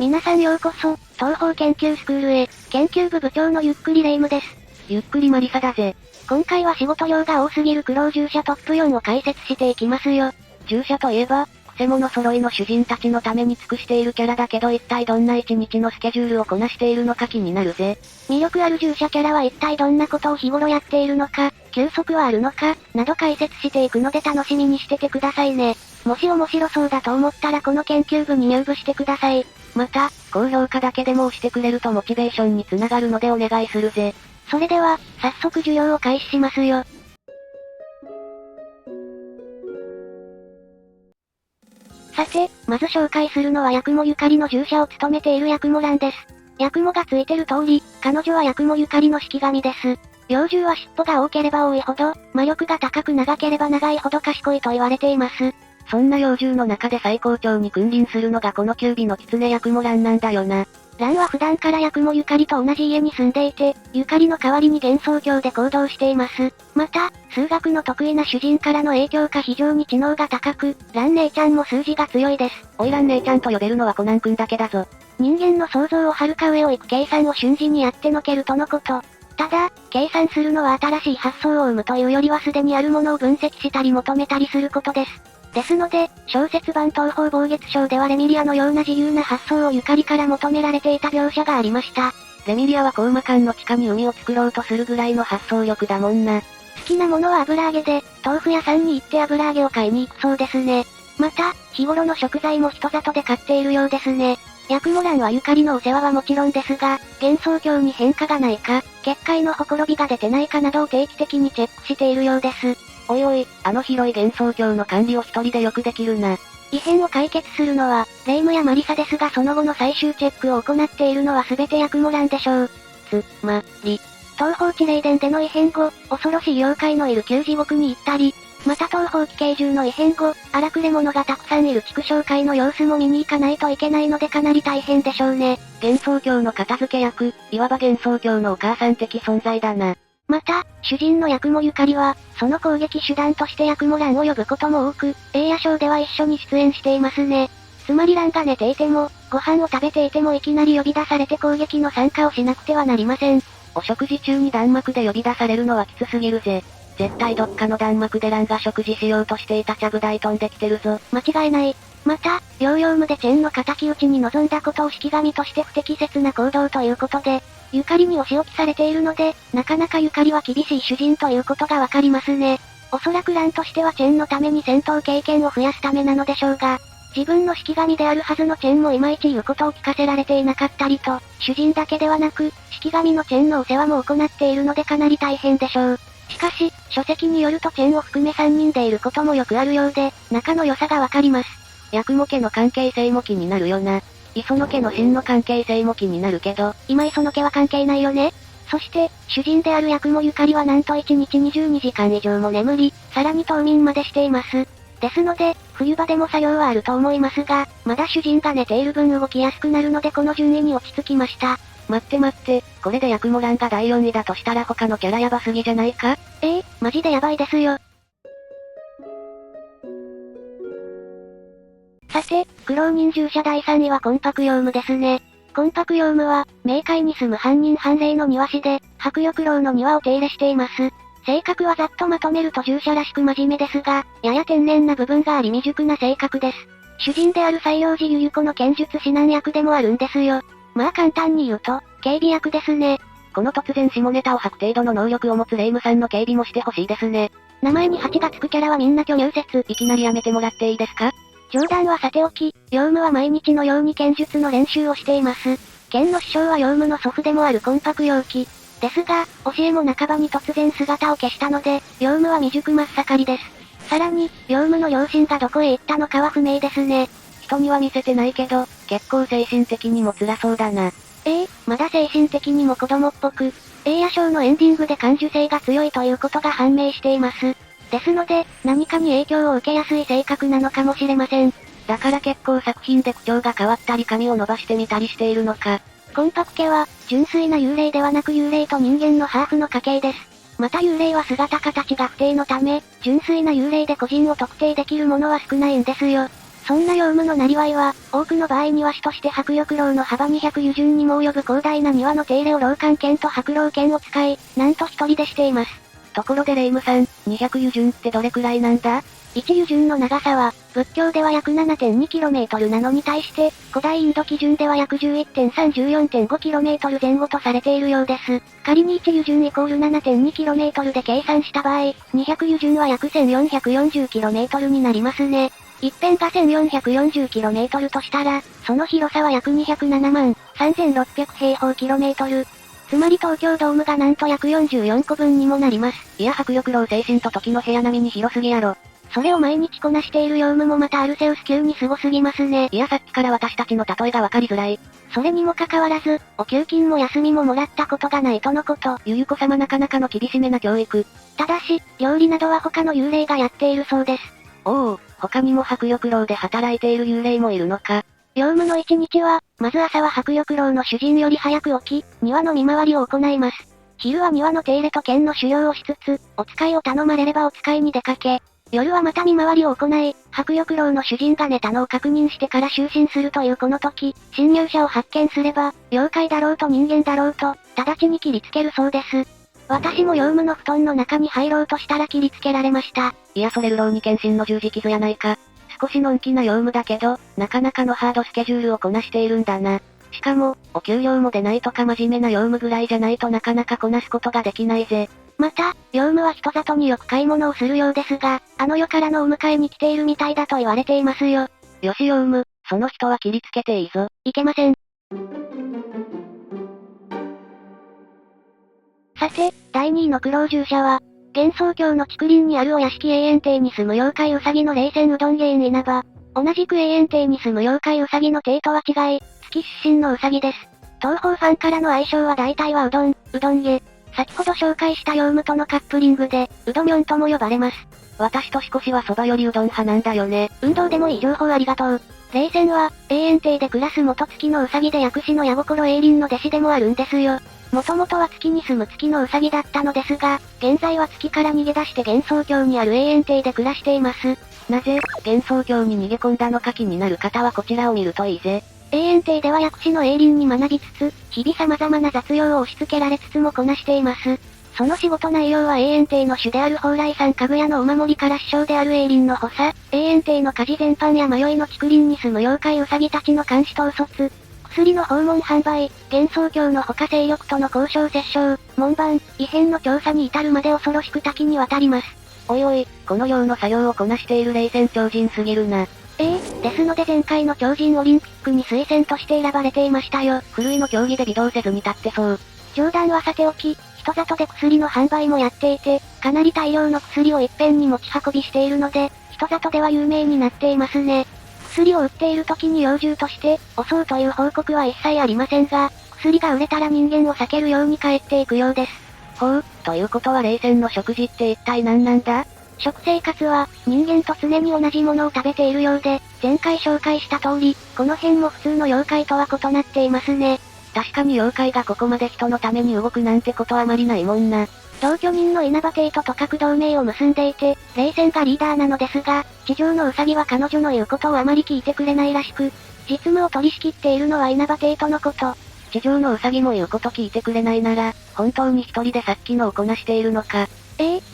皆さんようこそ、東方研究スクールへ、研究部部長のゆっくりレ夢ムです。ゆっくりマリサだぜ。今回は仕事量が多すぎる苦労従者トップ4を解説していきますよ。従者といえば、くせ者揃いの主人たちのために尽くしているキャラだけど一体どんな一日のスケジュールをこなしているのか気になるぜ。魅力ある従者キャラは一体どんなことを日頃やっているのか、休息はあるのか、など解説していくので楽しみにしててくださいね。もし面白そうだと思ったらこの研究部に入部してください。また、高評価だけでも押してくれるとモチベーションにつながるのでお願いするぜ。それでは、早速授業を開始しますよ。さて、まず紹介するのは八雲ゆかりの従者を務めている八雲蘭です。八雲がついてる通り、彼女は八雲ゆかりの式神です。幼獣は尻尾が多ければ多いほど、魔力が高く長ければ長いほど賢いと言われています。そんな幼獣の中で最高潮に君臨するのがこの九尾の狐八雲蘭なんだよな。蘭は普段から八雲ゆかりと同じ家に住んでいて、ゆかりの代わりに幻想郷で行動しています。また、数学の得意な主人からの影響か非常に知能が高く、蘭姉ちゃんも数字が強いです。おい蘭姉ちゃんと呼べるのはコナン君だけだぞ。人間の想像をはるか上を行く計算を瞬時にやってのけるとのこと。ただ、計算するのは新しい発想を生むというよりはすでにあるものを分析したり求めたりすることです。ですので、小説版東方暴月賞ではレミリアのような自由な発想をゆかりから求められていた描写がありました。レミリアはコウマ間の地下に海を作ろうとするぐらいの発想力だもんな。好きなものは油揚げで、豆腐屋さんに行って油揚げを買いに行くそうですね。また、日頃の食材も人里で買っているようですね。八雲蘭はゆかりのお世話はもちろんですが、幻想郷に変化がないか、結界のほころびが出てないかなどを定期的にチェックしているようです。おいおい、あの広い幻想郷の管理を一人でよくできるな。異変を解決するのは、レ夢ムやマリサですがその後の最終チェックを行っているのは全て八雲蘭でしょう。東方地霊殿での異変後、恐ろしい妖怪のいる旧地獄に行ったり、また東方奇形獣の異変後、荒くれ者がたくさんいる畜生界の様子も見に行かないといけないのでかなり大変でしょうね。幻想郷の片付け役、いわば幻想郷のお母さん的存在だな。また、主人の八雲ゆかりは、その攻撃手段として八雲蘭を呼ぶことも多く、映画ショーでは一緒に出演していますね。つまり蘭が寝ていても、ご飯を食べていてもいきなり呼び出されて攻撃の参加をしなくてはなりません。お食事中に弾幕で呼び出されるのはきつすぎるぜ。絶対どっかの弾幕で蘭が食事しようとしていたちゃぶ台飛んできてるぞ。間違いない。また、ヨーヨームでチェンの敵討ちに臨んだことを式神として不適切な行動ということで、ゆかりにお仕置きされているので、なかなかゆかりは厳しい主人ということがわかりますね。おそらく蘭としてはチェンのために戦闘経験を増やすためなのでしょうが、自分の式神であるはずのチェンもいまいち言うことを聞かせられていなかったりと、主人だけではなく、式神のチェンのお世話も行っているのでかなり大変でしょう。しかし、書籍によるとチェンを含め3人でいることもよくあるようで、仲の良さがわかります。八雲家の関係性も気になるよな。磯野家の真の関係性も気になるけど、今磯野家は関係ないよね。そして、主人である八雲ゆかりはなんと1日22時間以上も眠り、さらに冬眠までしています。ですので、冬場でも作業はあると思いますが、まだ主人が寝ている分動きやすくなるのでこの順位に落ち着きました。待って、これで八雲蘭が第4位だとしたら他のキャラヤバすぎじゃないか？マジでやばいですよ。さて、苦労人従者第3位は魂魄ヨウムですね。魂魄ヨウムは、冥界に住む半人半霊の庭師で、白翼楼の庭を手入れしています。性格はざっとまとめると従者らしく真面目ですが、やや天然な部分があり未熟な性格です。主人である西洋寺ゆゆ子の剣術指南役でもあるんですよ。まあ簡単に言うと、警備役ですね。この突然下ネタを吐く程度の能力を持つレイムさんの警備もしてほしいですね。名前に8がつくキャラはみんな巨乳説。いきなりやめてもらっていいですか？冗談はさておき、ヨウムは毎日のように剣術の練習をしています。剣の師匠はヨウムの祖父でもある魂魄陽気。ですが、教えも半ばに突然姿を消したので、ヨウムは未熟真っ盛りです。さらに、ヨウムの両親がどこへ行ったのかは不明ですね。人には見せてないけど、結構精神的にも辛そうだな。まだ精神的にも子供っぽく、映画ショーのエンディングで感受性が強いということが判明しています。ですので、何かに影響を受けやすい性格なのかもしれません。だから結構作品で口調が変わったり髪を伸ばしてみたりしているのか。魂魄家は、純粋な幽霊ではなく幽霊と人間のハーフの家系です。また幽霊は姿形が不定のため、純粋な幽霊で個人を特定できるものは少ないんですよ。そんな業務の生業は、多くの場合庭師として迫力楼の幅200湯順にも及ぶ広大な庭の手入れを楼管剣と白楼剣を使い、なんと一人でしています。ところで霊夢さん、200湯順ってどれくらいなんだ1湯順の長さは、仏教では約 7.2km なのに対して、古代インド基準では約 11.3-14.5km 前後とされているようです。仮に1湯順イコール 7.2km で計算した場合、200湯順は約 1440km になりますね。一辺が 1440km としたら、その広さは約207万3600平方キロメートル。つまり東京ドームがなんと約44個分にもなります。いや迫力楼精神と時の部屋並みに広すぎやろ。それを毎日こなしている業務もまたアルセウス級に凄すぎますね。いやさっきから私たちの例えがわかりづらい。それにもかかわらず、お給金も休みももらったことがないとのこと。ゆゆこ様なかなかの厳しめな教育。ただし、料理などは他の幽霊がやっているそうです。おお、他にも迫力楼で働いている幽霊もいるのか。業務の一日は、まず朝は迫力楼の主人より早く起き、庭の見回りを行います。昼は庭の手入れと剣の修行をしつつ、お使いを頼まれればお使いに出かけ、夜はまた見回りを行い、迫力楼の主人が寝たのを確認してから就寝するというこの時、侵入者を発見すれば、妖怪だろうと人間だろうと、直ちに切りつけるそうです。私も業務の布団の中に入ろうとしたら切りつけられました。いやそれ流浪に献身の十字傷やないか。少しのんきな業務だけど、なかなかのハードスケジュールをこなしているんだな。しかも、お給料も出ないとか真面目な業務ぐらいじゃないとなかなかこなすことができないぜ。また、業務は人里によく買い物をするようですが、あの世からのお迎えに来ているみたいだと言われていますよ。よし業務、その人は切りつけていいぞ。いけません。さて、第2位の苦労従者は、幻想郷の竹林にあるお屋敷永遠亭に住む妖怪ウサギの霊仙うどん芸稲葉。同じく永遠亭に住む妖怪ウサギの亭とは違い、月出身のウサギです。東方ファンからの愛称は大体はうどんげ。先ほど紹介した業務とのカップリングで、うどみょんとも呼ばれます。私としこしはそばよりうどん派なんだよね。運動でもいい情報ありがとう。霊仙は、永遠亭で暮らす元月のウサギで薬師の矢心栄林の弟子でもあるんですよ。もともとは月に住む月のウサギだったのですが、現在は月から逃げ出して幻想郷にある永遠亭で暮らしています。なぜ、幻想郷に逃げ込んだのか気になる方はこちらを見るといいぜ。永遠亭では薬師の栄林に学びつつ、日々様々な雑用を押し付けられつつもこなしています。その仕事内容は永遠亭の主である蓬莱山かぐやのお守りから師匠である栄林の補佐、永遠亭の家事全般や迷いの竹林に住む妖怪ウサギたちの監視統率、薬の訪問販売、幻想郷の他勢力との交渉折衝、門番、異変の調査に至るまで恐ろしく多岐にわたります。おいおい、このような作業をこなしている霊仙超人すぎるな。ですので前回の超人オリンピックに推薦として選ばれていましたよ。ふるいの競技で微動せずに立ってそう。冗談はさておき、人里で薬の販売もやっていて、かなり大量の薬をいっぺんに持ち運びしているので、人里では有名になっていますね。薬を売っている時に猟銃として、襲うという報告は一切ありませんが、薬が売れたら人間を避けるように帰っていくようです。ほう、ということは霊仙の食事って一体何なんだ？食生活は、人間と常に同じものを食べているようで、前回紹介した通り、この辺も普通の妖怪とは異なっていますね。確かに妖怪がここまで人のために動くなんてことはあまりないもんな。同居人の稲葉帝とと同盟を結んでいて、霊仙がリーダーなのですが、地上のウサギは彼女の言うことをあまり聞いてくれないらしく、実務を取り仕切っているのは稲葉帝とのこと。地上のウサギも言うこと聞いてくれないなら、本当に一人でさっきのをこなしているのか。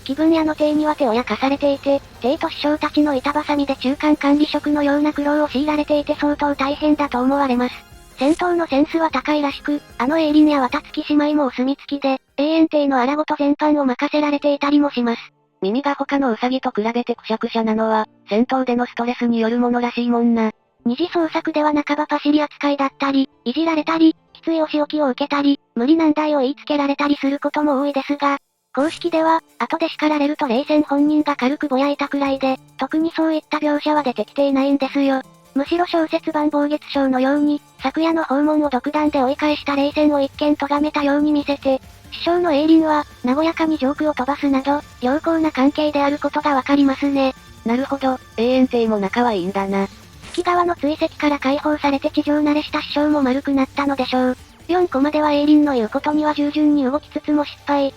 気分屋の帝には手を焼かされていて、帝と師匠たちの板挟みで中間管理職のような苦労を強いられていて相当大変だと思われます。戦闘のセンスは高いらしく、あの栄林や渡月姉妹もお墨付きで、永遠帝の荒事全般を任せられていたりもします。耳が他のウサギと比べてくしゃくしゃなのは、戦闘でのストレスによるものらしいもんな。二次創作では半ばパシリ扱いだったり、いじられたり、きついお仕置きを受けたり、無理難題を言いつけられたりすることも多いですが、公式では、後で叱られると霊仙本人が軽くぼやいたくらいで、特にそういった描写は出てきていないんですよ。むしろ小説版暴月賞のように、昨夜の訪問を独断で追い返した霊仙を一見咎めたように見せて、師匠の栄林は、和やかにジョークを飛ばすなど、良好な関係であることがわかりますね。なるほど、永遠帝も仲はいいんだな。月川の追跡から解放されて地上慣れした師匠も丸くなったのでしょう。4コマでは栄林の言うことには従順に動きつつも失敗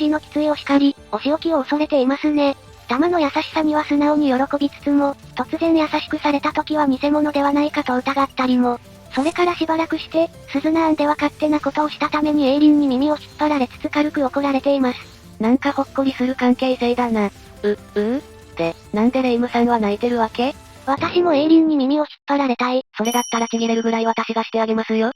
時のきついお叱り、お仕置きを恐れていますね。玉の優しさには素直に喜びつつも、突然優しくされた時は偽物ではないかと疑ったりも。それからしばらくして、鈴菜庵では勝手なことをしたためにエイリンに耳を引っ張られつつ軽く怒られています。なんかほっこりする関係性だな。で、なんでレイムさんは泣いてるわけ？私もエイリンに耳を引っ張られたい。それだったらちぎれるぐらい私がしてあげますよ。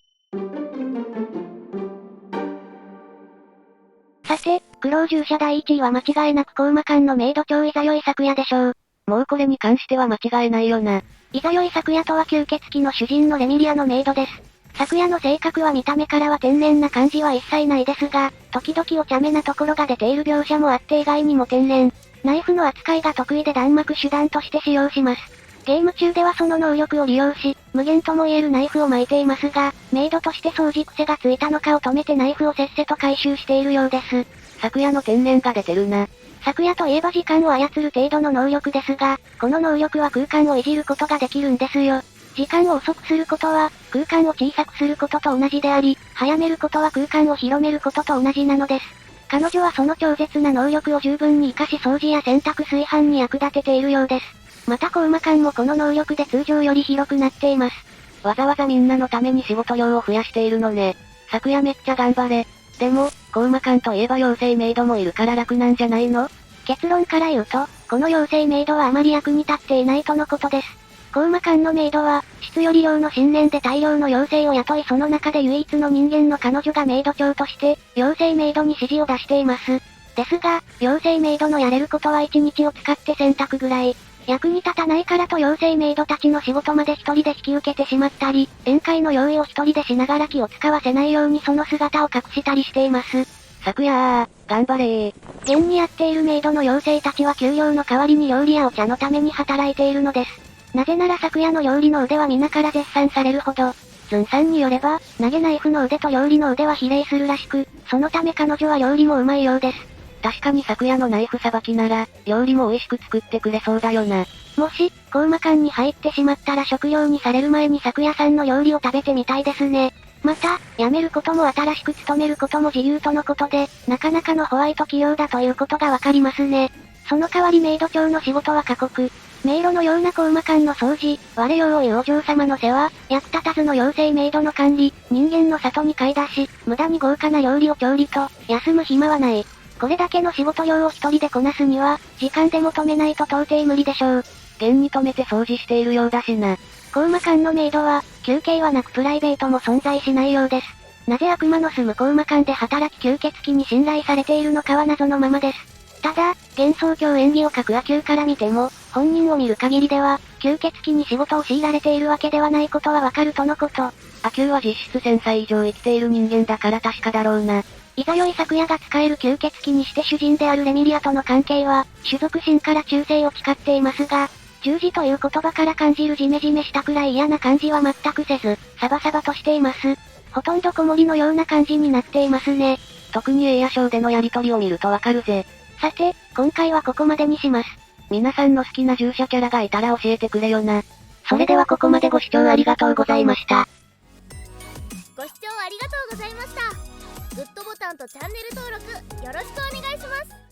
さて、苦労従者第1位は間違いなくコウマ館のメイド長いざよい咲夜でしょう。もうこれに関しては間違いないよな。いざよい咲夜とは吸血鬼の主人のレミリアのメイドです。咲夜の性格は見た目からは天然な感じは一切ないですが、時々お茶目なところが出ている描写もあって意外にも天然。ナイフの扱いが得意で弾幕手段として使用します。ゲーム中ではその能力を利用し、無限とも言えるナイフを巻いていますが、メイドとして掃除癖がついたのかを止めてナイフをせっせと回収しているようです。咲夜の天然が出てるな。咲夜といえば時間を操る程度の能力ですが、この能力は空間をいじることができるんですよ。時間を遅くすることは、空間を小さくすることと同じであり、早めることは空間を広めることと同じなのです。彼女はその超絶な能力を十分に活かし掃除や洗濯炊飯に役立てているようです。またコウマ館もこの能力で通常より広くなっています。わざわざみんなのために仕事量を増やしているのね。咲夜めっちゃ頑張れ。でも、コウマ館といえば妖精メイドもいるから楽なんじゃないの？結論から言うと、この妖精メイドはあまり役に立っていないとのことです。コウマ館のメイドは、質より量の信念で大量の妖精を雇いその中で唯一の人間の彼女がメイド長として、妖精メイドに指示を出しています。ですが、妖精メイドのやれることは1日を使って洗濯ぐらい。役に立たないからと妖精メイドたちの仕事まで一人で引き受けてしまったり、宴会の用意を一人でしながら気を使わせないようにその姿を隠したりしています。咲夜頑張れー。現にやっているメイドの妖精たちは給料の代わりに料理やお茶のために働いているのです。なぜなら咲夜の料理の腕は皆から絶賛されるほど。ズンさんによれば、投げナイフの腕と料理の腕は比例するらしく、そのため彼女は料理もうまいようです。確かに咲夜のナイフさばきなら、料理も美味しく作ってくれそうだよな。もし、コウマ館に入ってしまったら食用にされる前に咲夜さんの料理を食べてみたいですね。また、辞めることも新しく勤めることも自由とのことで、なかなかのホワイト企業だということがわかりますね。その代わりメイド長の仕事は過酷。迷路のようなコウマ館の掃除、我よを言うお嬢様の世話、役立たずの妖精メイドの管理、人間の里に買い出し、無駄に豪華な料理を調理と、休む暇はない。これだけの仕事量を一人でこなすには、時間でも止めないと到底無理でしょう。現に止めて掃除しているようだしな。コウマ館のメイドは、休憩はなくプライベートも存在しないようです。なぜ悪魔の住むコウマ館で働き吸血鬼に信頼されているのかは謎のままです。ただ、幻想郷演技を書くアキューから見ても、本人を見る限りでは、吸血鬼に仕事を強いられているわけではないことはわかるとのこと。アキューは実質1000歳以上生きている人間だから確かだろうな。いざよい咲夜が使える吸血鬼にして主人であるレミリアとの関係は、種族心から忠誠を誓っていますが、従事という言葉から感じるジメジメしたくらい嫌な感じは全くせず、サバサバとしています。ほとんど子守のような感じになっていますね。特にエイヤショーでのやりとりを見るとわかるぜ。さて、今回はここまでにします。皆さんの好きな従者キャラがいたら教えてくれよな。それではここまでご視聴ありがとうございました。ご視聴ありがとうございました。グッドボタンとチャンネル登録よろしくお願いします。